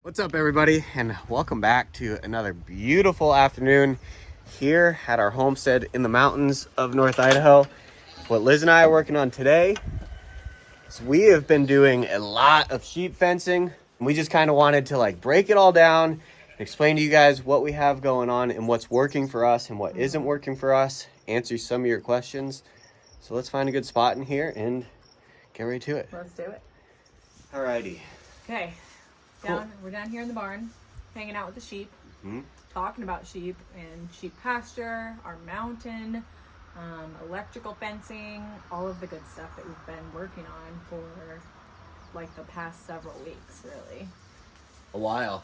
What's up, everybody, and welcome back to another beautiful afternoon here at our homestead in the mountains of North Idaho. What Liz and I are working on today is we have been doing a lot of sheep fencing, and we just kind of wanted to break it all down and explain to you guys what we have going on and what's working for us and what isn't working for us, answer some of your questions. So let's find a good spot in here and get right to it. Let's do it. Alrighty. Okay. We're down here in the barn, hanging out with the sheep, talking about sheep and sheep pasture, our mountain, electrical fencing, all of the good stuff that we've been working on for the past several weeks, really. A while.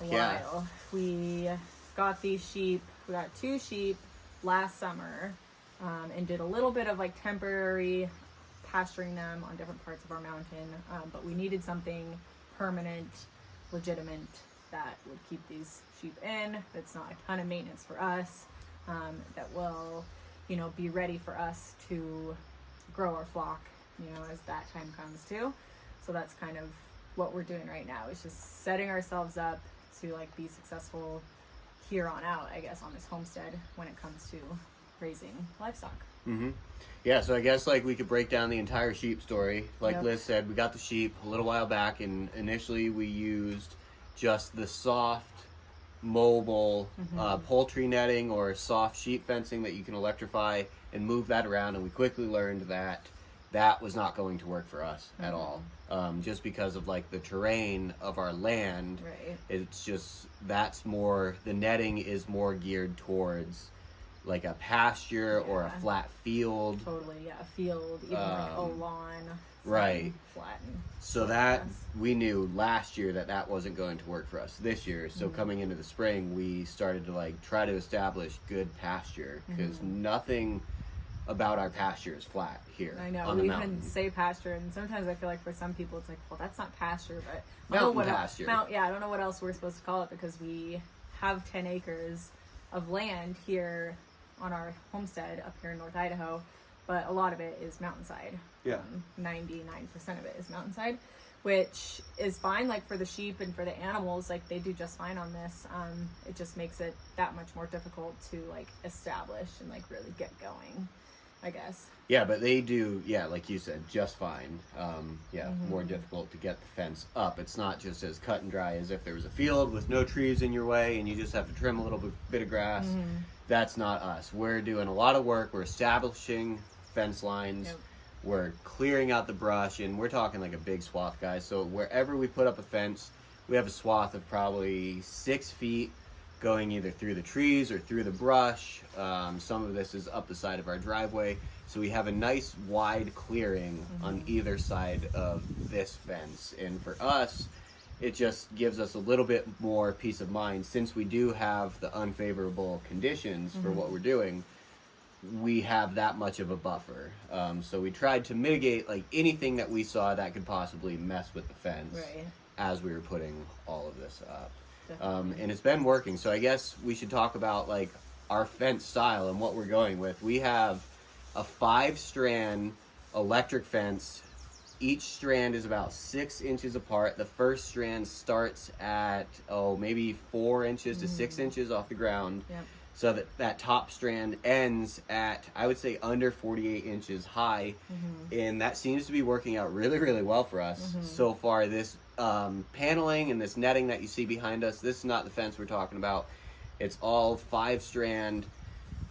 We got these sheep, we got 2 sheep last summer, and did a little bit of temporary pasturing them on different parts of our mountain, but we needed something permanent, legitimate, that would keep these sheep in, that's not a ton of maintenance for us, that will be ready for us to grow our flock as that time comes too. So that's kind of what we're doing right now, is just setting ourselves up to be successful here on out, I guess, on this homestead when it comes to raising livestock. Yeah, so I guess we could break down the entire sheep story. Yep. Liz said, we got the sheep a little while back, and initially we used just the soft, mobile poultry netting or soft sheep fencing that you can electrify and move that around, and we quickly learned that that was not going to work for us at all. Just because of the terrain of our land. Right. It's just, the netting is more geared towards a pasture or a flat field. Totally, yeah, a field, even a lawn. Right. Flattened. So that, we knew last year that wasn't going to work for us this year. So coming into the spring, we started to try to establish good pasture, because nothing about our pasture is flat here. I know, on the we mountain. even say pasture, and sometimes I feel for some people it's well, that's not pasture, but Mountain pasture. I don't know what else we're supposed to call it, because we have 10 acres of land here on our homestead up here in North Idaho, but a lot of it is mountainside. Yeah. 99% of it is mountainside, which is fine for the sheep and for the animals. They do just fine on this. It just makes it that much more difficult to establish and really get going, I guess. Yeah, but they do, like you said, just fine. More difficult to get the fence up. It's not just as cut and dry as if there was a field with no trees in your way and you just have to trim a little bit of grass. That's not us. We're doing a lot of work. We're establishing fence lines. Yep. We're clearing out the brush, and we're talking a big swath, guys. So wherever we put up a fence, we have a swath of probably 6 feet going either through the trees or through the brush. Some of this is up the side of our driveway. So we have a nice wide clearing on either side of this fence. And for us, it just gives us a little bit more peace of mind, since we do have the unfavorable conditions for what we're doing. We have that much of a buffer. So we tried to mitigate anything that we saw that could possibly mess with the fence as we were putting all of this up. And it's been working. So I guess we should talk about our fence style and what we're going with. We have a 5-strand electric fence. Each strand is about 6 inches apart. The first strand starts at maybe 4 inches to 6 inches off the ground. Yep. So that top strand ends at, I would say, under 48 inches high. And that seems to be working out really, really well for us so far. This paneling and this netting that you see behind us, this is not the fence we're talking about. It's all 5-strand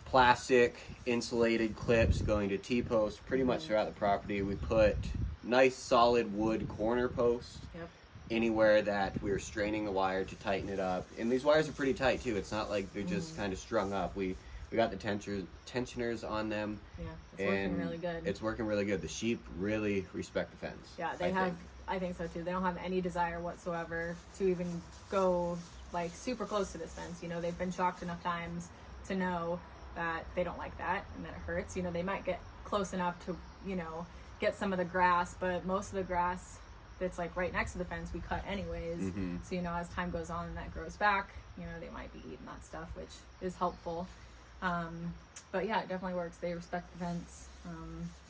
plastic insulated clips going to T-posts pretty much throughout the property. We put nice solid wood corner posts. Yep. Anywhere that we're straining the wire to tighten it up. And these wires are pretty tight too. It's not they're just kind of strung up. We got the tensioners on them. Yeah, it's working really good. It's working really good. The sheep really respect the fence. Yeah, I think so too. They don't have any desire whatsoever to even go super close to this fence. They've been shocked enough times to know that they don't like that and that it hurts. They might get close enough to, get some of the grass, but most of the grass that's right next to the fence we cut anyways. So as time goes on and that grows back, they might be eating that stuff, which is helpful. But yeah, it definitely works. They respect the fence.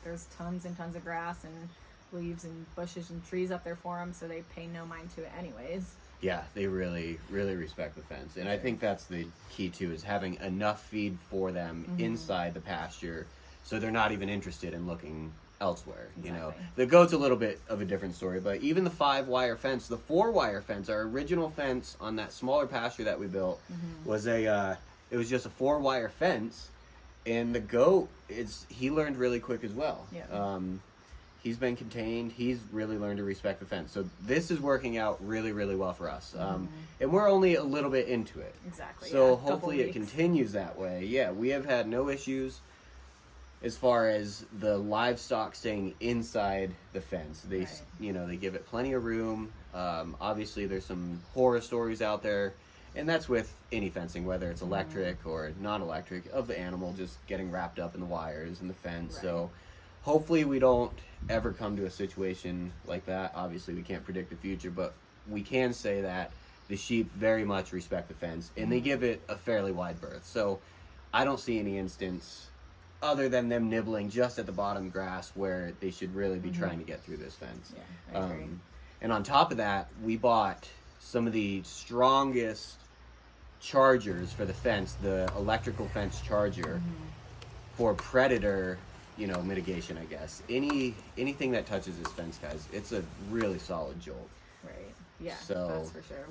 There's tons and tons of grass and leaves and bushes and trees up there for them, so they pay no mind to it anyways. Yeah, they really, really respect the fence. And I think that's the key too, is having enough feed for them inside the pasture so they're not even interested in looking elsewhere. You know, Exactly. the goat's a little bit of a different story, but even the 5-wire fence, the 4-wire fence, our original fence on that smaller pasture that we built was it was just a 4-wire fence, and the goat he learned really quick as well. Yeah. He's been contained. He's really learned to respect the fence. So this is working out really, really well for us. And we're only a little bit into it. Exactly. So yeah. hopefully it continues that way. Yeah, we have had no issues as far as the livestock staying inside the fence. They, Right. they give it plenty of room. Obviously, there's some horror stories out there, and that's with any fencing, whether it's electric or not electric, of the animal just getting wrapped up in the wires and the fence. Right. So hopefully we don't ever come to a situation like that. Obviously, we can't predict the future, but we can say that the sheep very much respect the fence, and they give it a fairly wide berth. So I don't see any instance other than them nibbling just at the bottom grass where they should really be trying to get through this fence. Yeah, I agree. And on top of that, we bought some of the strongest chargers for the fence, the electrical fence charger, for predator, mitigation, I guess. Anything that touches this fence, guys, it's a really solid jolt. Right. Yeah, So- that's for sure.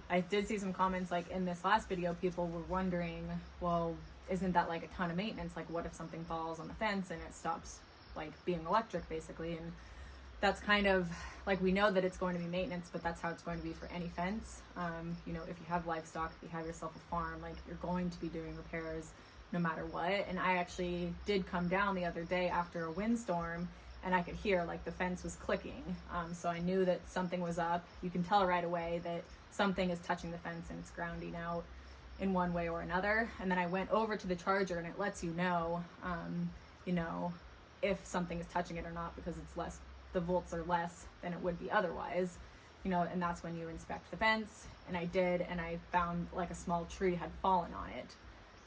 I did see some comments like in this last video, people were wondering, well, isn't that like a ton of maintenance? Like what if something falls on the fence and it stops like being electric basically? And that's kind of like, we know that it's going to be maintenance, but that's how it's going to be for any fence. If you have livestock, if you have yourself a farm, like you're going to be doing repairs no matter what. And I actually did come down the other day after a windstorm, and I could hear like the fence was clicking. So I knew that something was up. You can tell right away that something is touching the fence and it's grounding out in one way or another. And then I went over to the charger, and it lets you know, if something is touching it or not, because it's less, the volts are less than it would be otherwise, and that's when you inspect the fence. And I did, and I found like a small tree had fallen on it.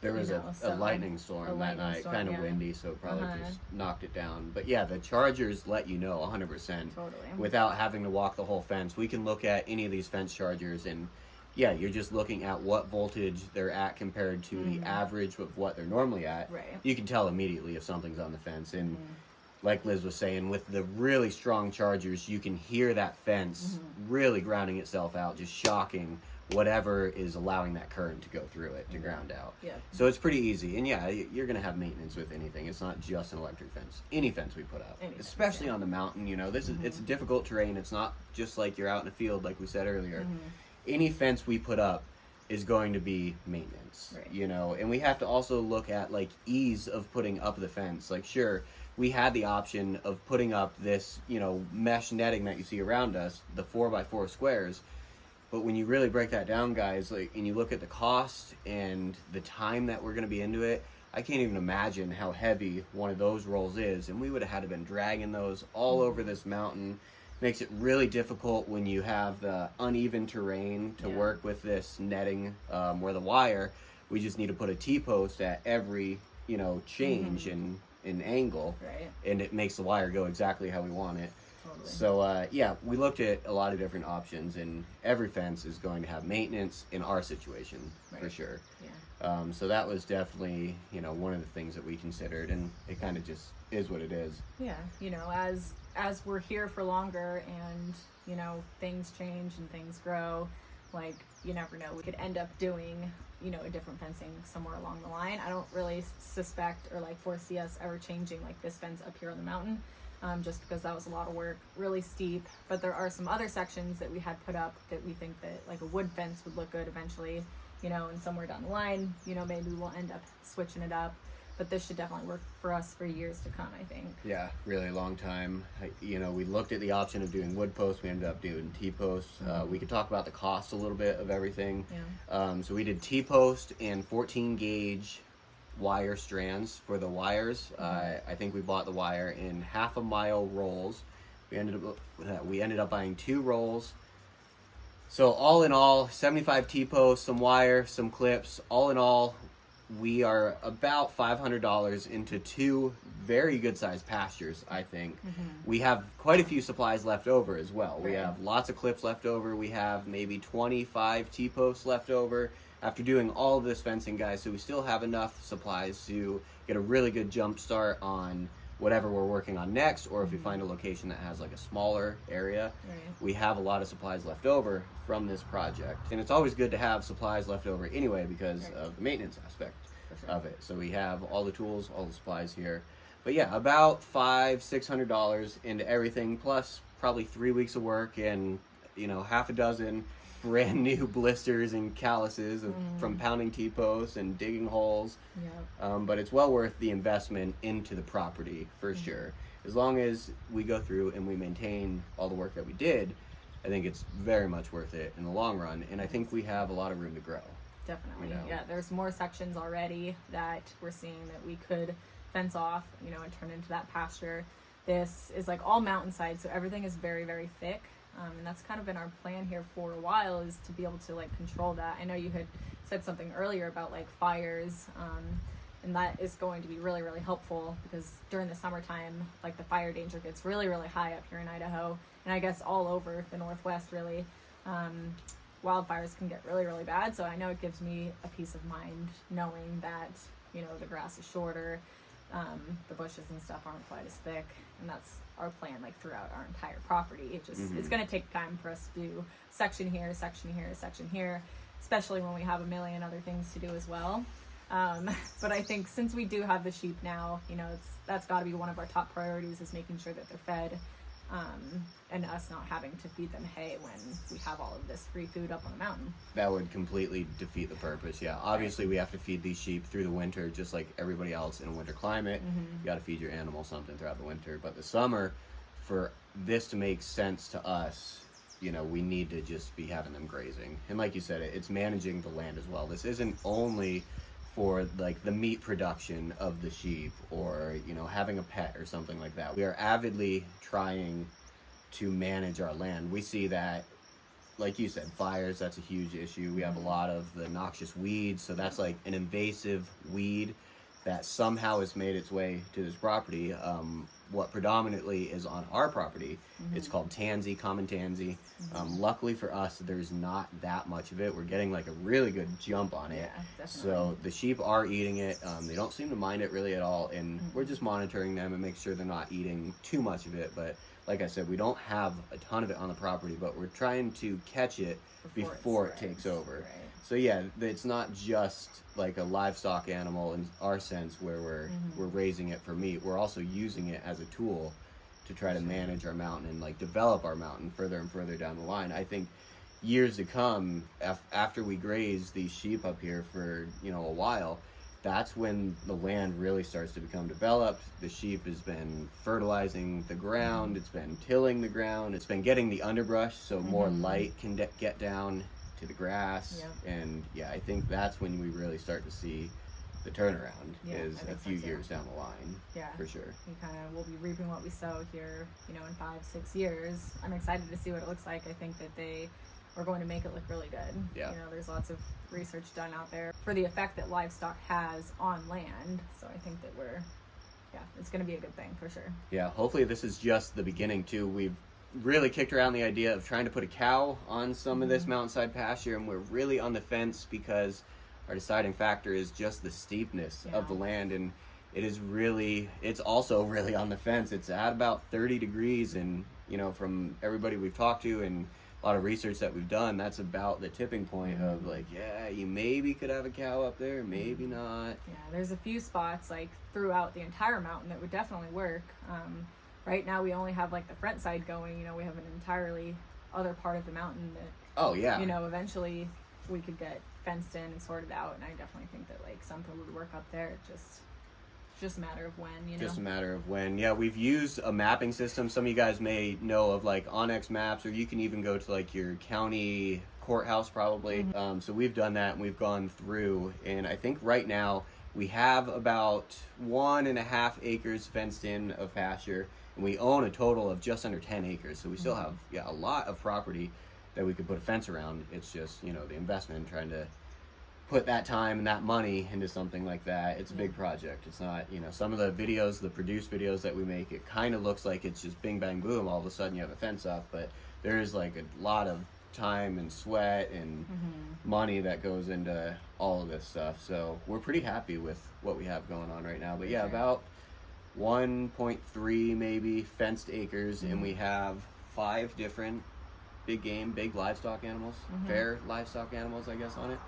There was a So, lightning storm that lightning night, storm, kind of yeah. windy, so it probably just knocked it down. But yeah, the chargers let you know 100%. Totally. Without having to walk the whole fence. We can look at any of these fence chargers, and yeah, you're just looking at what voltage they're at compared to the average of what they're normally at. Right. You can tell immediately if something's on the fence. And like Liz was saying, with the really strong chargers, you can hear that fence really grounding itself out, just shocking whatever is allowing that current to go through it to ground out. Yeah. So it's pretty easy. And yeah, you're going to have maintenance with anything. It's not just an electric fence. Any fence we put up, Any fence, especially on the mountain, this is it's difficult terrain. It's not just like you're out in a field like we said earlier. Any fence we put up is going to be maintenance. Right. And we have to also look at like ease of putting up the fence. Like sure, we had the option of putting up this, mesh netting that you see around us, the 4x4 squares. But when you really break that down, guys, and you look at the cost and the time that we're going to be into it, I can't even imagine how heavy one of those rolls is. And we would have had to been dragging those all over this mountain. Makes it really difficult when you have the uneven terrain to work with this netting, where the wire, we just need to put a T-post at every, change in angle. Right. And it makes the wire go exactly how we want it. Totally. So, we looked at a lot of different options, and every fence is going to have maintenance in our situation, for Right. sure. Yeah. So that was definitely, one of the things that we considered, and it kind of just is what it is. Yeah. As we're here for longer and, things change and things grow, like, you never know. We could end up doing, a different fencing somewhere along the line. I don't really suspect or foresee us ever changing this fence up here on the mountain. Just because that was a lot of work, really steep. But there are some other sections that we had put up that we think that a wood fence would look good eventually, and somewhere down the line, maybe we'll end up switching it up. But this should definitely work for us for years to come, I think. Yeah, really long time. We looked at the option of doing wood posts. We ended up doing T-posts. We could talk about the cost a little bit of everything. Yeah. So we did T-post and 14 gauge wire strands for the wires. I think we bought the wire in 1/2 mile rolls. We ended up buying 2 rolls. So all in all, 75 T-posts, some wire, some clips. All in all, we are about $500 into 2 very good sized pastures, I think. We have quite a few supplies left over as well. We have lots of clips left over. We have maybe 25 T-posts left over after doing all of this fencing, guys. So we still have enough supplies to get a really good jump start on whatever we're working on next, or if we find a location that has like a smaller area, we have a lot of supplies left over from this project. And it's always good to have supplies left over anyway because of the maintenance aspect of it. So we have all the tools, all the supplies here. But yeah, about $500-600 into everything, plus probably 3 weeks of work and, you know, half a dozen brand new blisters and calluses from pounding T-posts and digging holes. But it's well worth the investment into the property for sure. As long as we go through and we maintain all the work that we did, I think it's very much worth it in the long run. And I think we have a lot of room to grow. Definitely. You know? Yeah, there's more sections already that we're seeing that we could fence off, you know, and turn into that pasture. This is like all mountainside, so everything is very, very thick. And that's kind of been our plan here for a while, is to be able to like control that. I know you had said something earlier about like fires, and that is going to be really, really helpful because during the summertime, like the fire danger gets really, really high up here in Idaho, and I guess all over the Northwest really. Wildfires can get really, really bad, so I know it gives me a peace of mind knowing that, you know, the grass is shorter, the bushes and stuff aren't quite as thick, and that's our plan like throughout our entire property. It just it's going to take time for us to do section here, section here, section here, especially when we have a million other things to do as well. But I think since we do have the sheep now, you know, that's got to be one of our top priorities, is making sure that they're fed, and us not having to feed them hay when we have all of this free food up on the mountain. That would completely defeat the purpose. Yeah, obviously we have to feed these sheep through the winter just like everybody else in a winter climate. You got to feed your animal something throughout the winter, but the summer, for this to make sense to us, you know, we need to just be having them grazing. And like you said, it's managing the land as well. This isn't only for like the meat production of the sheep or, you know, having a pet or something like that. We are avidly trying to manage our land. We see that, like you said, fires, that's a huge issue. We have a lot of the noxious weeds, so that's like an invasive weed that somehow has made its way to this property. What predominantly is on our property, it's called tansy, common tansy. Luckily for us, there's not that much of it. We're getting like a really good jump on it. Yeah, so the sheep are eating it. They don't seem to mind it really at all, and we're just monitoring them and make sure they're not eating too much of it. But like I said, we don't have a ton of it on the property, but we're trying to catch it before it takes over. So yeah, it's not just like a livestock animal in our sense where we're raising it for meat. We're also using it as a tool to try to manage our mountain and like develop our mountain further and further down the line. I think years to come, after we graze these sheep up here for, you know, a while, that's when the land really starts to become developed. The sheep has been fertilizing the ground, it's been tilling the ground, it's been getting the underbrush so more light can get down to the grass. And yeah, I think that's when we really start to see the turnaround, is a few years down the line. For sure. We kind of will be reaping what we sow here, you know, in 5-6 years. I'm excited to see what it looks like. I think that they are going to make it look really good. You know, there's lots of research done out there for the effect that livestock has on land. So I think that it's going to be a good thing for sure. Yeah, hopefully this is just the beginning too. We've really kicked around the idea of trying to put a cow on some of this mountainside pasture, and we're really on the fence because our deciding factor is just the steepness of the land, and it's also really on the fence. It's at about 30 degrees, and you know, from everybody we've talked to and a lot of research that we've done, that's about the tipping point of like, yeah, you maybe could have a cow up there, maybe not. Yeah, there's a few spots like throughout the entire mountain that would definitely work. Right now we only have like the front side going. You know, we have an entirely other part of the mountain that you know, eventually we could get fenced in and sorted out, and I definitely think that like something would work up there. It's just a matter of when, you know. Just a matter of when. Yeah, we've used a mapping system. Some of you guys may know of like Onyx Maps, or you can even go to like your county courthouse probably. So we've done that, and we've gone through, and I think right now we have about 1.5 acres fenced in of pasture, and we own a total of just under 10 acres. So we still have a lot of property that we could put a fence around. It's just, you know, the investment in trying to put that time and that money into something like that. It's a big project. It's not, you know, some of the videos, the produced videos that we make, it kind of looks like it's just bing bang boom, all of a sudden you have a fence up, but there is like a lot of time and sweat and money that goes into all of this stuff. So we're pretty happy with what we have going on right now. But yeah, about 1.3 maybe fenced acres, and we have 5 different big game, big livestock animals, fair livestock animals, I guess, on it.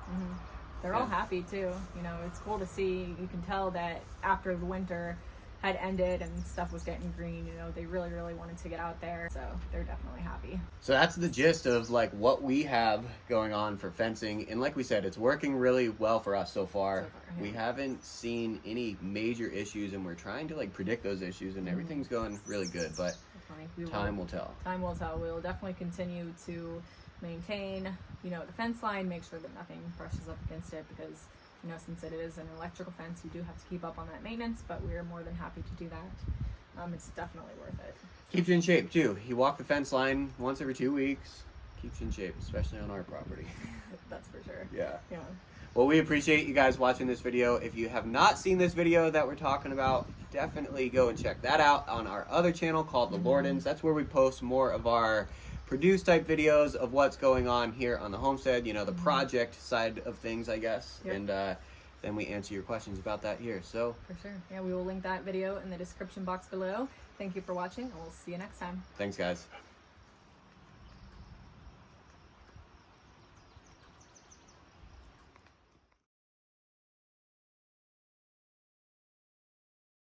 They're all happy too. You know, it's cool to see. You can tell that after the winter had ended and stuff was getting green, you know, they really, really wanted to get out there. So they're definitely happy. So that's the gist of like what we have going on for fencing. And like we said, it's working really well for us so far. We haven't seen any major issues, and we're trying to like predict those issues, and everything's going really good, but time will tell. Time will tell. We'll definitely continue to maintain, you know, the fence line, make sure that nothing brushes up against it, because, you know, since it is an electrical fence, you do have to keep up on that maintenance, but we're more than happy to do that. It's definitely worth it. Keeps you in shape too. You walk the fence line once every 2 weeks. Keeps you in shape, especially on our property. That's for sure. Yeah. Yeah. Well, we appreciate you guys watching this video. If you have not seen this video that we're talking about, definitely go and check that out on our other channel called The Lordens. That's where we post more of our produced type videos of what's going on here on the homestead, you know, the project side of things, I guess. And then we answer your questions about that here. So for sure. Yeah, we will link that video in the description box below. Thank you for watching, and we'll see you next time. Thanks, guys.